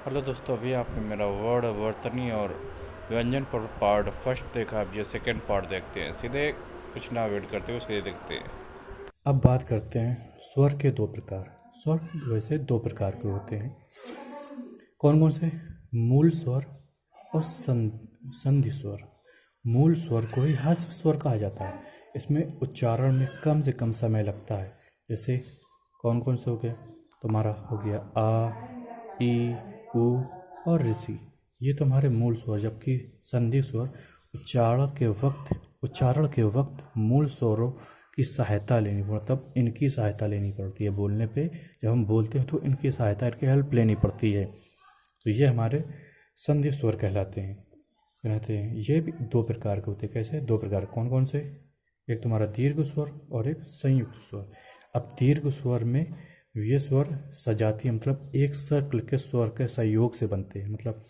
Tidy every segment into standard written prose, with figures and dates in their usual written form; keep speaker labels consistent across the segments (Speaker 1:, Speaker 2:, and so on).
Speaker 1: Hello दोस्तों, अभी आपने मेरा वर्ड वर्तनी और व्यंजन पर पार्ट फर्स्ट देखा। अब ये सेकंड पार्ट देखते हैं। सीधे कुछ ना वेट करते हुए सीधे देखते हैं।
Speaker 2: अब बात करते हैं स्वर के दो प्रकार। स्वर वैसे दो प्रकार के होते हैं। कौन कौन से? मूल स्वर और संधि स्वर। मूल स्वर को ही ह्रस्व स्वर कहा जाता है। इसमें उच्चारण में कम से कम समय लगता है। जैसे कौन कौन से हो गए? तुम्हारा हो गया आ, ई, उ और ऋषि। ये तुम्हारे मूल स्वर। जबकि संधि स्वर उच्चारण के वक्त मूल स्वरों की सहायता लेनी पड़ती, तब इनकी सहायता लेनी पड़ती है बोलने पे। जब हम बोलते हैं तो इनकी सहायता, इनकी हेल्प लेनी पड़ती है। तो ये हमारे संधि स्वर कहलाते हैं। ये भी दो प्रकार के होते हैं। कैसे? दो प्रकार। कौन कौन से? एक तुम्हारा दीर्घ स्वर और एक संयुक्त स्वर। अब दीर्घ स्वर में ये स्वर सजातीय, मतलब एक शक्ल के स्वर के संयोग से बनते हैं। मतलब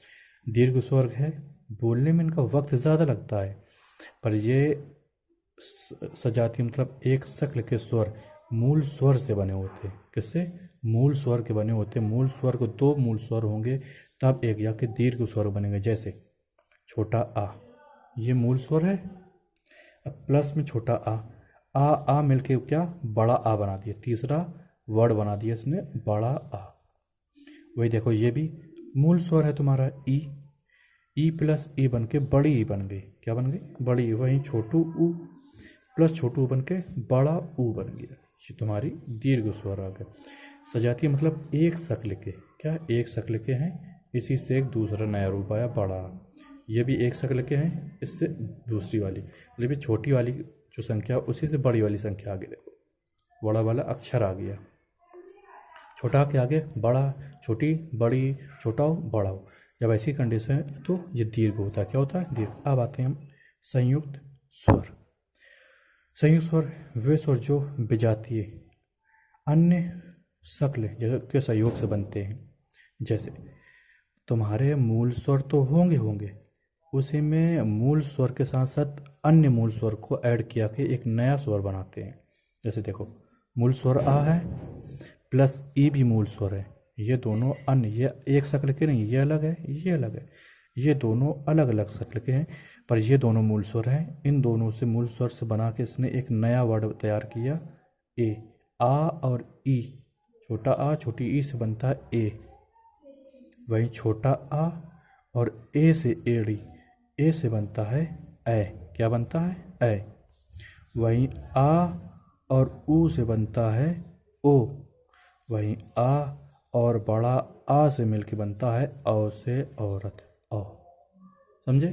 Speaker 2: दीर्घ स्वर है, बोलने में इनका वक्त ज़्यादा लगता है, पर ये सजातीय मतलब एक शक्ल के स्वर मूल स्वर से बने होते हैं। किससे? मूल स्वर के बने होते हैं। मूल स्वर को दो मूल स्वर होंगे तब एक जाके दीर्घ स्वर बनेंगे। जैसे छोटा आ, ये मूल स्वर है। अब प्लस में छोटा आ मिलके क्या बड़ा आ बना दिया, तीसरा वर्ड बना दिया इसने बड़ा आ। वही देखो, ये भी मूल स्वर है तुम्हारा ई प्लस ई बन के बड़ी ई बन गई। क्या बन गई? बड़ी ई। वहीं छोटू ऊ प्लस छोटू बन के बड़ा ऊ बन गया। ये तुम्हारी दीर्घ स्वर आ गया। सजातीय मतलब एक शक्ल के, क्या एक शक्ल के हैं, इसी से एक दूसरा नया रूप आया बड़ा। ये भी एक शक्ल के हैं, इससे दूसरी वाली मतलब ये छोटी वाली जो संख्या उसी से बड़ी वाली संख्या आगे देखो, बड़ा वाला अक्षर आ गया। छोटा के आगे बड़ा, छोटी बड़ी, छोटा हो बड़ा हो। जब ऐसी कंडीशन है तो ये दीर्घ होता है। क्या होता है? दीर्घ। अब आते हैं हम संयुक्त स्वर। संयुक्त स्वर वे स्वर जो विजातीय अन्य शक्ल के सहयोग से बनते हैं। जैसे तुम्हारे मूल स्वर तो होंगे, उसी में मूल स्वर के साथ साथ अन्य मूल स्वर को ऐड किया के एक नया स्वर बनाते हैं। जैसे देखो, मूल स्वर आ है प्लस ई भी मूल स्वर है। ये दोनों अन्य, ये एक शक्ल के नहीं, ये अलग है, ये अलग है। ये दोनों अलग अलग शक्ल के हैं, पर ये दोनों मूल स्वर हैं। इन दोनों से मूल स्वर से बना के इसने एक नया वर्ड तैयार किया, ए। आ और ई, छोटा आ छोटी ई से बनता है ए। वहीं छोटा आ और ए से एड़ी, ए से बनता है ए। क्या बनता है? ए। वहीं आ और ऊ से बनता है ओ। वहीं आ और बड़ा आ से मिलके बनता है औ से औरत, औ। समझे?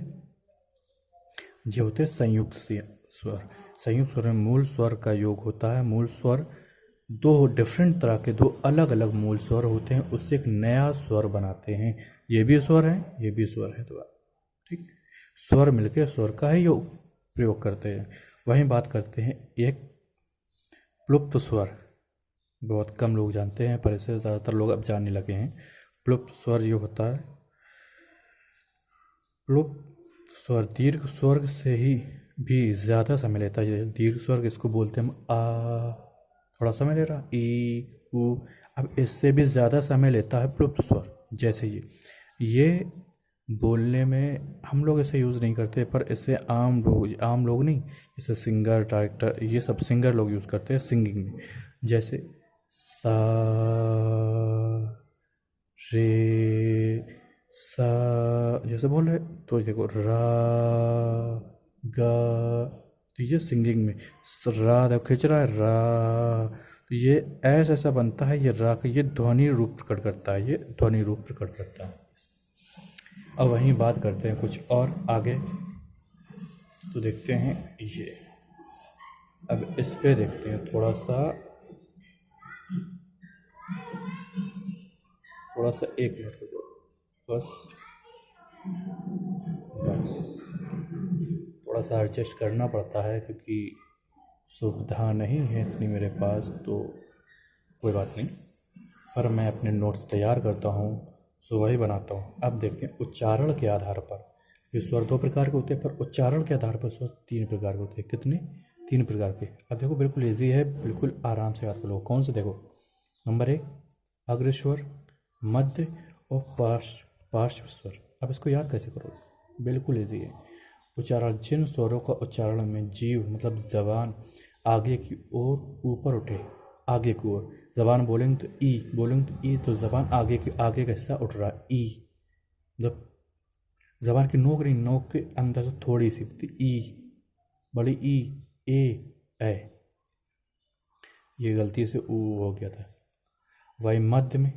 Speaker 2: ये होते हैं संयुक्त स्वर। संयुक्त स्वर में मूल स्वर का योग होता है। मूल स्वर दो डिफरेंट तरह के, दो अलग अलग मूल स्वर होते हैं, उससे एक नया स्वर बनाते हैं। ये भी स्वर है, ये भी स्वर है दोबारा। ठीक, स्वर मिलके स्वर का ही योग प्रयोग करते हैं। वहीं बात करते हैं एक प्लुप्त स्वर। बहुत कम लोग जानते हैं, पर इसे ज़्यादातर लोग अब जानने लगे हैं। प्लुप्त स्वर ये होता है, प्लुप्त स्वर दीर्घ स्वर से ही भी ज़्यादा समय लेता है। दीर्घ स्वर इसको बोलते हैं हम आ, थोड़ा समय ले रहा, ई उ। अब इससे भी ज़्यादा समय लेता है प्लुप्त स्वर। जैसे ये बोलने में हम लोग इसे यूज़ नहीं करते, पर इसे आम लोग नहीं, जैसे सिंगर, डायरेक्टर, ये सब सिंगर लोग यूज़ करते हैं सिंगिंग में। जैसे सा, रे, सा, जैसे बोल रहे तो देखो रा, गा। तो ये सिंगिंग में रा देखो खिंच रहा है रा, तो ये ऐसा ऐसा बनता है। ये रा का ये ध्वनि रूप प्रकट करता है, ये ध्वनि रूप प्रकट करता है। अब वहीं बात करते हैं कुछ और आगे, तो देखते हैं ये। अब इस पे देखते हैं थोड़ा सा एक मिनट रुको, बस बस थोड़ा सा एडजस्ट करना पड़ता है क्योंकि सुविधा नहीं है इतनी मेरे पास, तो कोई बात नहीं। पर मैं अपने नोट्स तैयार करता हूँ, सो वही बनाता हूँ। अब देखते हैं उच्चारण के आधार पर। ये स्वर दो प्रकार के होते हैं, पर उच्चारण के आधार पर स्वर तीन प्रकार के होते हैं। कितने? तीन प्रकार के। अब देखो बिल्कुल ईजी है, बिल्कुल आराम से याद कर लो। कौन से? देखो, नंबर एक अग्र स्वर, मध्य और पार्श्व स्वर। अब इसको याद कैसे करोगे? बिल्कुल ईजी है। उच्चारण, जिन स्वरों का उच्चारण में जीभ मतलब जबान आगे की ओर ऊपर उठे, आगे की ओर जबान बोलेंगे तो ई, बोलेंगे तो ई, तो जबान आगे का हिस्सा उठ रहा है, ई मतलब जबान की नोक नहीं, नोक के अंदर से थोड़ी सी ई, बड़ी ई, ए, ये गलती से ऊ हो गया था। वही मध्य में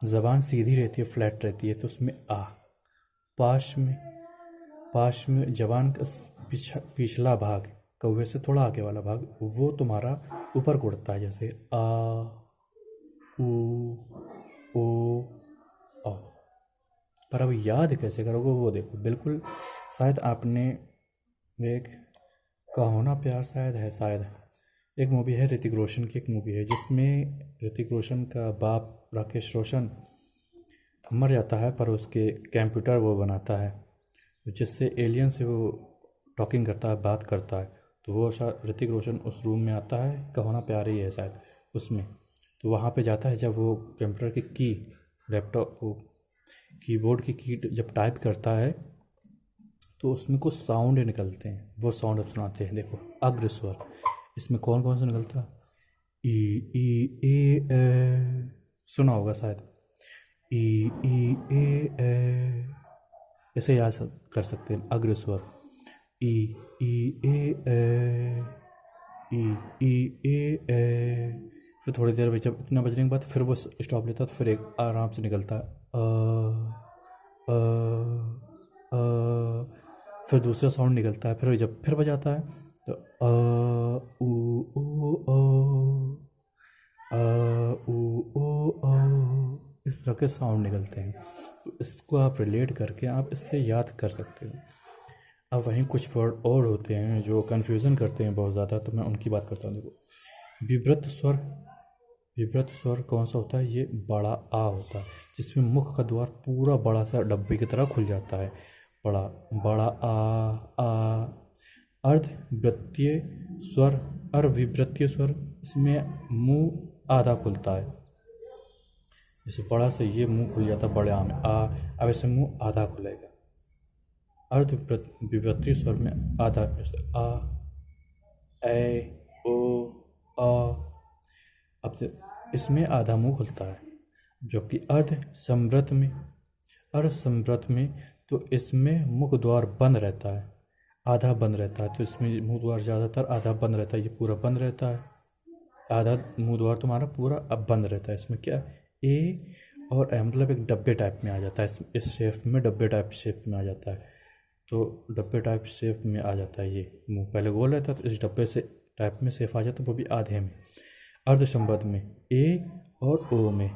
Speaker 2: जबान सीधी रहती है, फ्लैट रहती है, तो उसमें आ। पाश में जबान का पिछला भाग, कौवे से थोड़ा आगे वाला भाग, वो तुम्हारा ऊपर को उड़ता है, जैसे आ, ऊ, ओ, आ। पर अब याद कैसे करोगे वो देखो। बिल्कुल, शायद आपने एक कहो ना प्यार, शायद एक मूवी है, ऋतिक रोशन की एक मूवी है, जिसमें ऋतिक रोशन का बाप राकेश रोशन मर जाता है, पर उसके कंप्यूटर वो बनाता है, जिससे एलियन से वो टॉकिंग करता है, बात करता है। तो वो ऋतिक रोशन उस रूम में आता है, कहो ना प्यार ही है शायद उसमें। तो वहाँ पे जाता है, जब वो कंप्यूटर की की, लैपटॉप वो कीबोर्ड की जब टाइप करता है, तो उसमें कुछ साउंड निकलते हैं। वो साउंड अब सुनाते हैं, देखो। अग्र स्वर, इसमें कौन कौन सा निकलता है? ई ए, सुना होगा शायद, ई ए, ऐसे याद कर सकते हैं। अग्र स्वर ई ए, ए। फिर थोड़ी देर में जब इतना बजने के बाद फिर वो स्टॉप लेता है, तो फिर एक आराम से निकलता है फिर दूसरा साउंड निकलता है, फिर जब फिर बजाता है तो इस तरह के साउंड निकलते हैं। तो इसको आप रिलेट करके आप इससे याद कर सकते हो। अब वहीं कुछ वर्ड और होते हैं जो कन्फ्यूज़न करते हैं बहुत ज़्यादा, तो मैं उनकी बात करता हूँ। देखो, विव्रत स्वर कौन सा होता है? ये बड़ा आ होता है, जिसमें मुख का द्वार पूरा बड़ा सा डब्बे की तरह खुल जाता है। बड़ा आ। अर्धविव्रतीय स्वर, इसमें मुंह आधा खुलता है, जैसे बड़ा से ये मुंह खुल जाता है बड़े आ में, अब ऐसे मुंह आधा खुलेगा। अर्धविव्रतीय स्वर में आधा, जैसे आ, ए, ओ, आ। अब इसमें आधा मुंह खुलता है। जबकि अर्ध संवृत में तो इसमें मुख द्वार बंद रहता है, आधा बंद रहता है। तो इसमें मुंह द्वार ज़्यादातर आधा बंद रहता है, ये पूरा बंद रहता है। आधा मुंह द्वार तुम्हारा पूरा अब बंद रहता है। इसमें क्या, ए और ए मतलब एक डब्बे टाइप में आ जाता है, इस शेप में डब्बे टाइप शेप में आ जाता है। तो डब्बे टाइप शेप में आ जाता है ये मुंह, पहले गोल रहता है, तो इस डब्बे से टाइप में शेप आ जाता है, वो भी आधे में। अर्ध संबद्ध में ए और ओ में।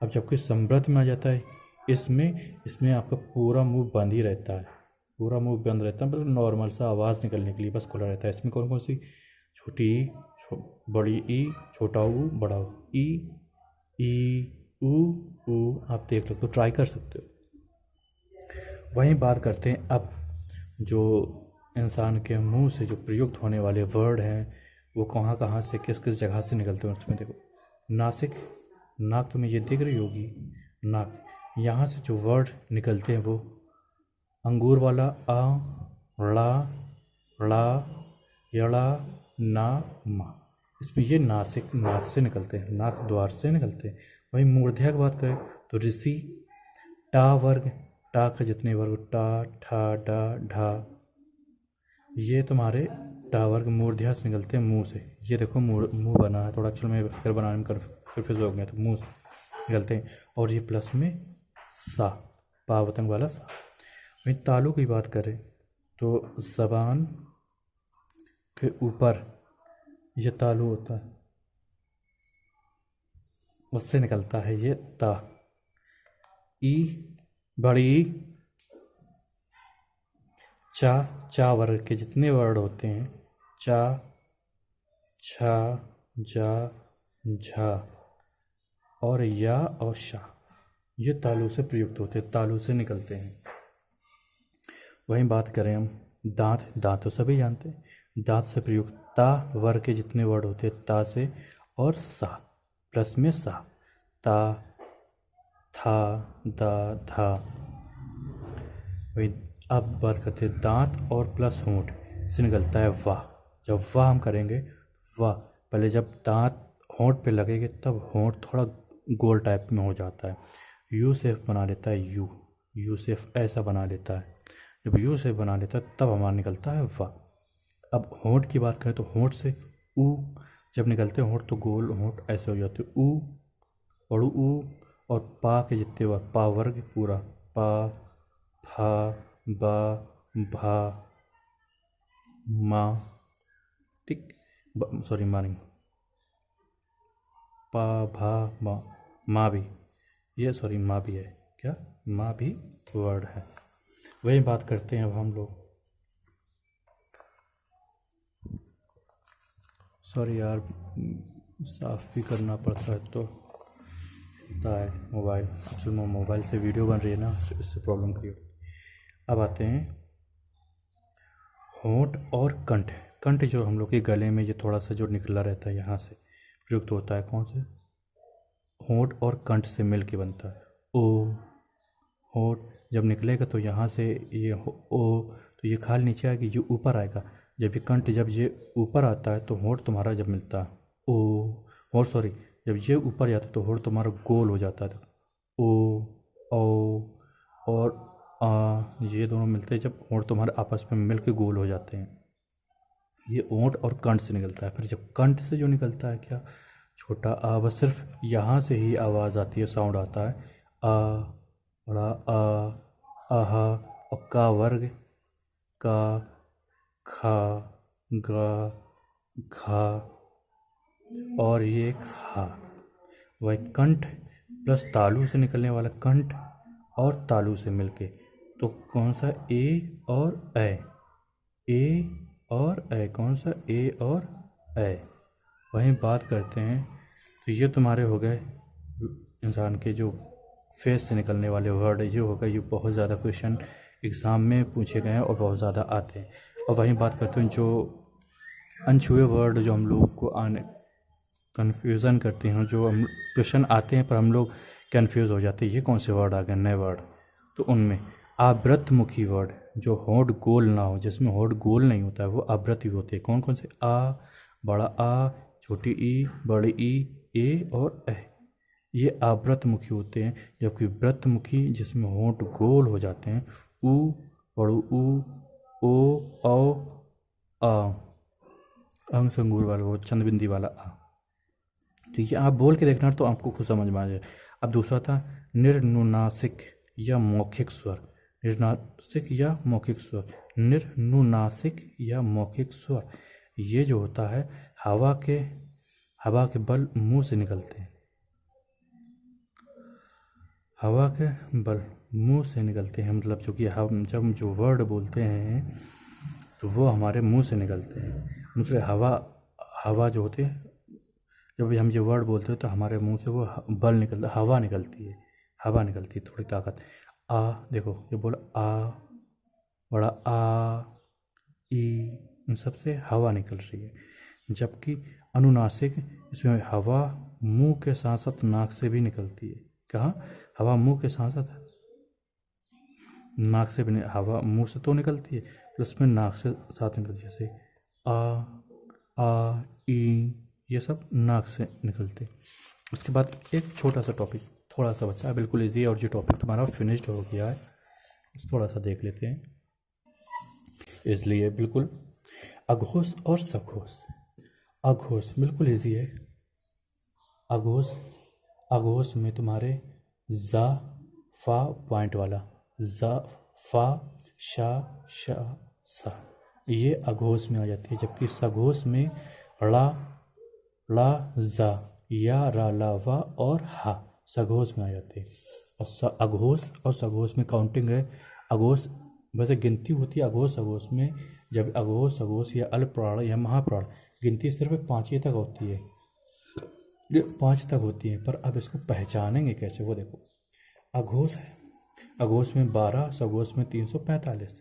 Speaker 2: अब जबकि संवृत में आ जाता है, इसमें आपका पूरा मुंह बंद ही रहता है, पूरा मुंह बंद रहता है, बस नॉर्मल सा आवाज़ निकलने के लिए बस खुला रहता है। इसमें कौन कौन सी, छोटी ई, बड़ी ई, छोटा ऊ, बड़ा ऊ, ई ऊ, आप देख लो तो ट्राई कर सकते हो। वहीं बात करते हैं अब जो इंसान के मुंह से जो प्रयुक्त होने वाले वर्ड हैं, वो कहाँ से किस किस जगह से निकलते हैं। उसमें देखो, नाक तुम्हें ये दिख रही होगी, नाक, यहाँ से जो वर्ड निकलते हैं वो अंगूर वाला आ, ला, यड़ा, ना, मा। इसमें ये नाक से निकलते हैं, नाक द्वार से निकलते हैं। वहीं मूर्धन्य की बात करें तो ऋषि, टा वर्ग, टा के जितने वर्ग, टा, ठा, डा, ढा, ये तुम्हारे टा वर्ग मूर्धन्य से निकलते हैं मुंह से। ये देखो मुंह बना है थोड़ा, एक्चुअल में फिगर बनाने में कन्फ्यूज हो गया, तो मुंह से निकलते हैं। और ये प्लस में सा, पावतंग वाला सा। वहीं तालु की बात करें तो जबान के ऊपर ये तालु होता है, उससे निकलता है ये ता। ई, बड़ी, चा वर्ग के जितने वर्ड होते हैं, चा, छा, जा, झा और या और शा, ये तालु से प्रयुक्त होते हैं, तालु से निकलते हैं। वहीं बात करें हम दांत तो सभी जानते हैं, दांत से प्रयुक्त ता वर्ग के जितने वर्ड होते हैं, ता से, और सा प्लस में सा, ता, था, दा, धा। वही अब बात करते हैं दांत और प्लस होंठ से निकलता है वाह। जब वाह हम करेंगे वाह, पहले जब दांत होंठ पे लगेंगे तब होंठ थोड़ा गोल टाइप में हो जाता है, यू शेप बना लेता है, यू शेप ऐसा बना लेता है। जब यू शेप बना लेता है तब हमारा निकलता है वाह। अब होंठ की बात करें तो होंठ से ऊ जब निकलते हैं होंठ तो गोल होंठ ऐसे हो जाते ऊ और ऊ। और पा के जितने हुआ पा वर्ग पूरा पा, फा, बा, भा, मा, ठीक, सॉरी मा नहीं, पा, भा, मा भी, ये सॉरी माँ भी है क्या, माँ भी वर्ड है। वही बात करते हैं अब हम लोग, सॉरी यार साफ़ भी करना पड़ता है तो होता है मोबाइल, एक्चुअली मोबाइल से वीडियो बन रही है ना तो इससे प्रॉब्लम क्रिएट। अब आते हैं होंठ और कंठ। कंठ जो हम लोग के गले में ये थोड़ा सा जो निकला रहता है यहाँ से प्रयुक्त होता है, कौन से, होंठ और कंठ से मिल के बनता है ओ। होंठ जब निकलेगा तो यहाँ से ये ओ तो ये खाल नीचे आएगी, ये ऊपर आएगा। जब ये कंठ जब ये ऊपर आता है तो होंठ तुम्हारा जब मिलता है ओ, होंठ सॉरी जब ये ऊपर जाता है तो होंठ तुम्हारा गोल हो जाता है ओ, ओ और आ, ये दोनों मिलते हैं जब होंठ तुम्हारे आपस में मिल के गोल हो जाते हैं। ये होंठ और कंठ से निकलता है। फिर जब कंठ से जो निकलता है क्या, छोटा आ, बस सिर्फ यहाँ से ही आवाज़ आती है, साउंड आता है आ, बड़ा आ, आहा, और का वर्ग का, खा, गा, घा और ये खा। वही कंठ प्लस तालु से निकलने वाला कंठ और तालु से मिलके तो कौन सा ए और ए और कौन सा ए और वहीं बात करते हैं तो ये तुम्हारे हो गए इंसान के जो फेस से निकलने वाले वर्ड ये हो गए। ये बहुत ज़्यादा क्वेश्चन एग्ज़ाम में पूछे गए हैं और बहुत ज़्यादा आते हैं। और वहीं बात करते हैं जो अनछुए वर्ड जो हम लोग को आने कन्फ्यूज़न करते हैं, जो हम क्वेश्चन आते हैं पर हम लोग कन्फ्यूज़ हो जाते हैं ये कौन से वर्ड आ गए नए वर्ड। तो उनमें आवृतमुखी वर्ड जो होंठ गोल ना हो, जिसमें होंठ गोल नहीं होता है वो आवृत ही होते हैं। कौन कौन से, आ, बड़ा आ, छोटी ई, बड़ी ई, ए और ये आवृतमुखी होते हैं। जबकि व्रतमुखी जिसमें होंठ गोल हो जाते हैं ऊ, बड़ू ऊ, ओ, औ, आ, अंग संगूर वाला वो चंदबिंदी वाला आ। तो ये आप बोल के देखना तो आपको खुद समझ में आ जाए। अब दूसरा था निर्नुनासिक या मौखिक स्वर। निर्नासिक या मौखिक स्वर, निर्नुनासिक या मौखिक स्वर ये जो होता है हवा के बल मुंह से निकलते हैं, हवा के बल मुंह से निकलते हैं। मतलब जो कि हम जब जो वर्ड बोलते हैं तो वो हमारे मुंह से निकलते हैं। दूसरे हवा जो होते हैं जब हम ये वर्ड बोलते हैं तो हमारे मुंह से वो बल निकलता, हवा निकलती है थोड़ी ताकत। आ देखो ये बोला आ, बड़ा आ, ई, इन सब से हवा निकल रही है। जबकि अनुनासिक इसमें हवा मुंह के साथ साथ नाक से भी निकलती है। कहाँ, हवा मुंह के साथ साथ नाक से भी हवा मुंह से तो निकलती है प्लस में नाक से साथ निकलती है। जैसे आ, ई ये सब नाक से निकलते। उसके बाद एक छोटा सा टॉपिक थोड़ा सा बचा है, बिल्कुल इजी है और ये टॉपिक तुम्हारा फिनिश्ड हो गया है। थोड़ा सा देख लेते हैं इसलिए बिल्कुल। अघोष और सघोष। अघोष बिल्कुल इजी है। अघोष में तुम्हारे जा, फा पॉइंट वाला, जा, फा, शा, शा, सा ये अघोष में आ जाती है। जबकि सघोष में ला, जा, या, रा, ला, वा और हा सघोष में आ जाते हैं। और अघोष और सघोष में काउंटिंग है। अघोष वैसे गिनती होती है अघोष सघोष में, जब अघोष सघोष या अल्पप्राण या महाप्राण गिनती सिर्फ 5 तक होती है, 5 तक होती है। पर अब इसको पहचानेंगे कैसे वो देखो। अघोष है, अघोष में 12, सघोष में 345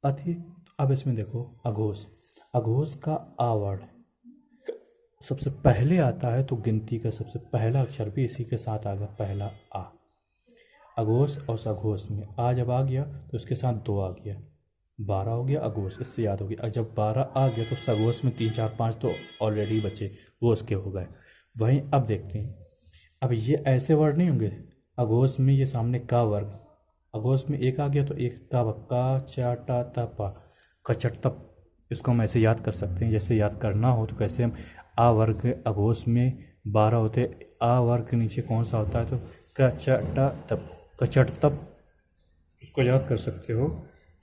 Speaker 2: आती है। अब इसमें देखो अघोष का आ वर्ड सबसे पहले आता है तो गिनती का सबसे पहला अक्षर भी इसी के साथ आ गया, पहला आ। अघोष और सघोष में आ जब आ गया तो इसके साथ 2 आ गया, 12 हो गया अघोष, इससे याद हो गया। और जब 12 आ गया तो सघोष में 3 4 5 तो ऑलरेडी बचे, वो उसके हो गए। वहीं अब देखते हैं, अब ये ऐसे वर्ड नहीं होंगे। अघोष में ये सामने का वर्ग, अघोष में 1 आ गया तो एक का चा टा ता पा, कचटतप। इसको हम ऐसे याद कर सकते हैं, जैसे याद करना हो तो कैसे हम आ वर्ग अघोष में 12 होते, आ वर्ग के नीचे कौन सा होता है तो कचटतप, कचटतप, इसको याद कर सकते हो,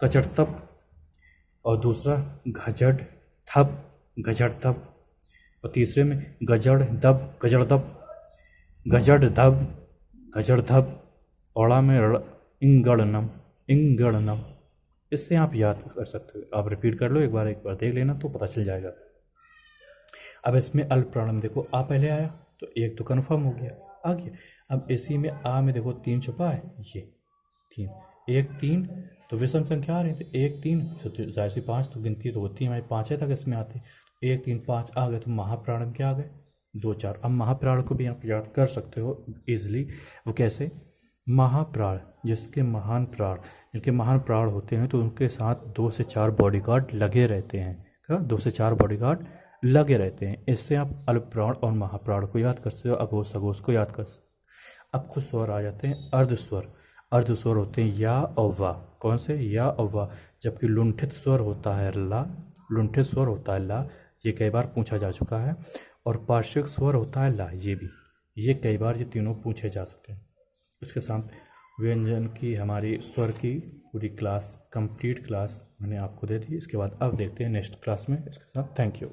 Speaker 2: कचटतप। और दूसरा घजड़ थप, गजड़ थप। और तीसरे में गजड़ दब, गजड़ दब, गजड़ धब, गजड़ धब। औड़ा में इंगड़नम, इंगड़नम। इससे आप याद कर सकते हो। आप रिपीट कर लो, एक बार देख लेना तो पता चल जाएगा। अब इसमें अल्प प्राणम देखो, आ पहले आया तो एक तो कन्फर्म हो गया, आ गया। अब इसी में आ में देखो 3 छुपा है, ये 3, 1 3 तो विषम संख्या आ रही थी, 1 3 तो जाहिर सी 5 तो गिनती तो होती है हमारी, 5 तक इसमें आते, 1 3 5 आ गए तो महाप्राणम क्या आ गए, 2 4। अब महाप्राण को भी आप याद कर सकते हो इजली। वो कैसे, महाप्राण, जिसके महान प्राण, जिनके महान प्राण होते हैं तो उनके साथ 2 से 4 बॉडीगार्ड लगे रहते हैं। क्या, 2 से 4 बॉडीगार्ड लगे रहते हैं। इससे आप अल्प प्राण और महाप्राण को याद कर सकते हो, अघोष सघोष को याद कर सकते हो। अब कुछ स्वर आ जाते हैं अर्धस्वर। अर्धस्वर होते हैं या और वा। कौन से, या और वा। जबकि लुंठित स्वर होता है ला, लुंठित स्वर होता है ला, ये कई बार पूछा जा चुका है। और पार्श्विक स्वर होता है ला, ये भी, ये कई बार ये तीनों पूछे जा सकते हैं। इसके साथ व्यंजन की हमारी स्वर की पूरी क्लास, कंप्लीट क्लास मैंने आपको दे दी। इसके बाद अब देखते हैं नेक्स्ट क्लास में इसके साथ। Thank you.